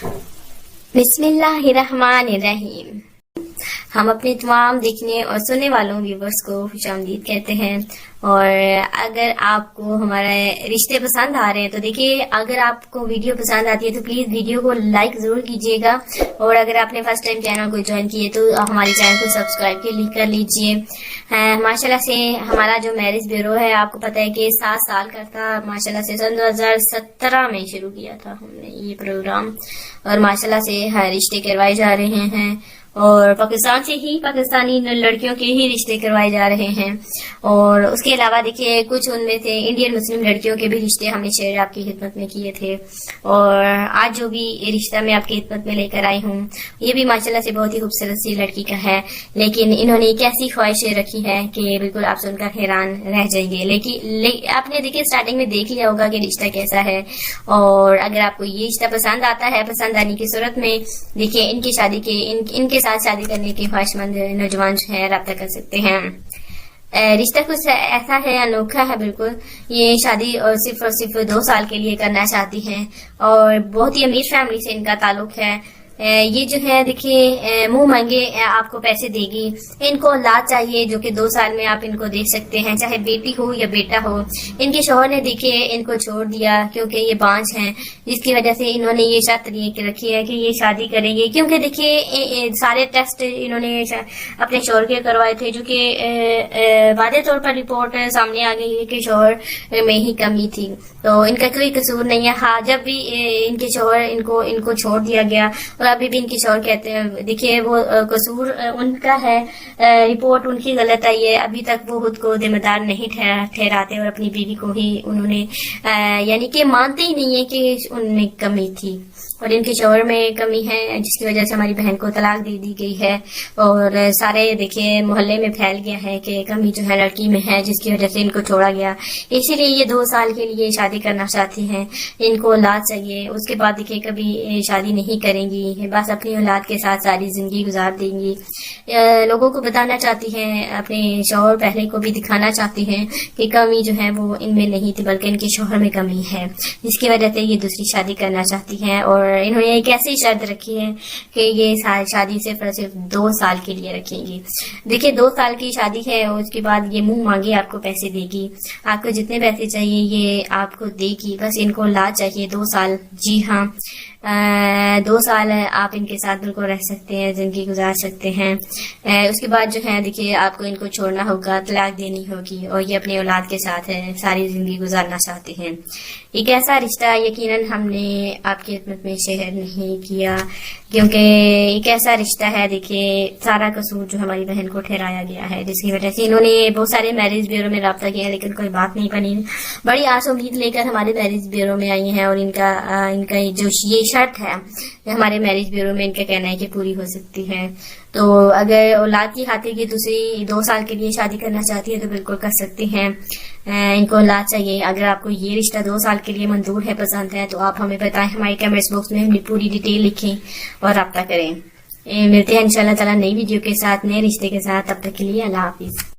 बिस्मिल्लाहिर्रहमानिर्रहीम। हम अपने तमाम देखने और सुनने वालों व्यूवर्स को खुशामदीद कहते हैं। और अगर आपको हमारे रिश्ते पसंद आ रहे हैं तो देखिए, अगर आपको वीडियो पसंद आती है तो प्लीज वीडियो को लाइक जरूर कीजिएगा। और अगर आपने फर्स्ट टाइम चैनल को ज्वाइन किए तो हमारे चैनल को सब्सक्राइब कर लीजिए। माशाल्लाह से हमारा जो मैरिज ब्यूरो है, आपको पता है कि 7 साल का था। माशाल्लाह से सन 2017 में शुरू किया था हमने ये प्रोग्राम, और माशाल्लाह से हर रिश्ते करवाए जा रहे हैं। और पाकिस्तान से ही पाकिस्तानी लड़कियों के ही रिश्ते करवाए जा रहे हैं। और उसके अलावा देखिए, कुछ उनमें से इंडियन मुस्लिम लड़कियों के भी रिश्ते हमने शेयर आपकी खिदमत में किए थे। और आज जो भी रिश्ता मैं आपकी खिदमत में लेकर आई हूँ, ये भी माशाल्लाह से बहुत ही खूबसूरत सी लड़की का है। लेकिन इन्होंने एक ऐसी ख्वाहिशें रखी है कि बिल्कुल आप सुनकर हैरान रह जाएंगे। लेकिन आपने देखिए स्टार्टिंग में देख लिया होगा कि रिश्ता कैसा है। और अगर आपको ये रिश्ता पसंद आता है, पसंद आने की सूरत में देखिए इनकी शादी के इनके साथ शादी करने के ख्वाहिशमंद नौजवान जो है राब्ता कर सकते हैं। रिश्ता कुछ ऐसा है, अनोखा है बिल्कुल। ये शादी और सिर्फ 2 साल के लिए करना चाहती हैं, और बहुत ही अमीर फैमिली से इनका ताल्लुक है। ये जो है देखिए, मुंह मांगे आपको पैसे देगी। इनको औलाद चाहिए जो कि 2 साल में आप इनको दे सकते हैं, चाहे बेटी हो या बेटा हो। इनके शौहर ने देखिए इनको छोड़ दिया क्योंकि ये बांझ हैं, जिसकी वजह से इन्होंने ये शर्त रखी है कि ये शादी करेंगे। क्योंकि देखिए सारे टेस्ट इन्होंने अपने शौहर के करवाए थे, जो कि वादे तौर पर रिपोर्ट सामने आ गई है कि शौहर में ही कमी थी, तो इनका कोई कसूर नहीं है। हाँ, जब भी इनके शौहर इनको छोड़ दिया गया, और अभी भी इनके शौहर कहते हैं देखिए वो कसूर उनका है, रिपोर्ट उनकी गलत आई है। अभी तक वो खुद को जिम्मेदार नहीं ठहराते, और अपनी बीवी को ही उन्होंने यानी कि मानते ही नहीं है कि उनमें कमी थी, और इनके शौहर में कमी है, जिसकी वजह से हमारी बहन को तलाक दे दी गई है। और सारे देखिए मोहल्ले में फैल गया है कि कमी जो है लड़की में है, जिसकी वजह से इनको छोड़ा गया। इसीलिए ये 2 साल के लिए शादी करना चाहती हैं। इनको औलाद चाहिए, उसके बाद देखिए कभी शादी नहीं करेंगी, बस अपनी औलाद के साथ सारी जिंदगी गुजार देंगी। लोगों को बताना चाहती हैं, अपने शौहर पहले को भी दिखाना चाहती हैं कि कमी जो है वो इनमें नहीं थी, बल्कि इनके शौहर में कमी है, जिसकी वजह से ये दूसरी शादी करना चाहती हैं। और इन्होंने एक ऐसी शर्त रखी है कि ये शादी सिर्फ 2 साल के लिए रखेंगी। देखिए 2 साल की शादी है, और उसके बाद ये मुंह मांगे आपको पैसे देगी। आपको जितने पैसे चाहिए ये आपको देगी, बस इनको औलाद चाहिए। 2 साल, जी हाँ, 2 साल आप इनके साथ बिल्कुल रह सकते हैं, जिंदगी गुजार सकते हैं। उसके बाद जो है देखिए आपको इनको छोड़ना होगा, तलाक देनी होगी, और ये अपने औलाद के साथ सारी जिंदगी गुजारना चाहते हैं। एक ऐसा रिश्ता यकीनन हमने आपकी खिदमत में शेयर नहीं किया, क्योंकि एक ऐसा रिश्ता है देखिए सारा कसूर जो हमारी बहन को ठहराया गया है, जिसकी वजह से इन्होंने बहुत सारे मैरिज ब्यूरो में राब्ता किया, लेकिन कोई बात नहीं बनी। बड़ी आस उम्मीद लेकर हमारे मैरिज ब्यूरो में आई हैं, और इनका जो ये शर्त है हमारे मैरिज ब्यूरो में इनका कहना है कि पूरी हो सकती है। तो अगर औलाद की खातिर की दूसरी 2 साल के लिए शादी करना चाहती है तो बिल्कुल कर सकती हैं। इनको औलाद चाहिए। अगर आपको ये रिश्ता 2 साल के लिए मंजूर है, पसंद है, तो आप हमें बताएं, हमारे कमेंट्स बॉक्स में पूरी डिटेल लिखें और राब्ता करें। मिलते हैं इंशाल्लाह ताला नई वीडियो के साथ, नए रिश्ते के साथ। तब तक के लिए अल्लाह हाफिज।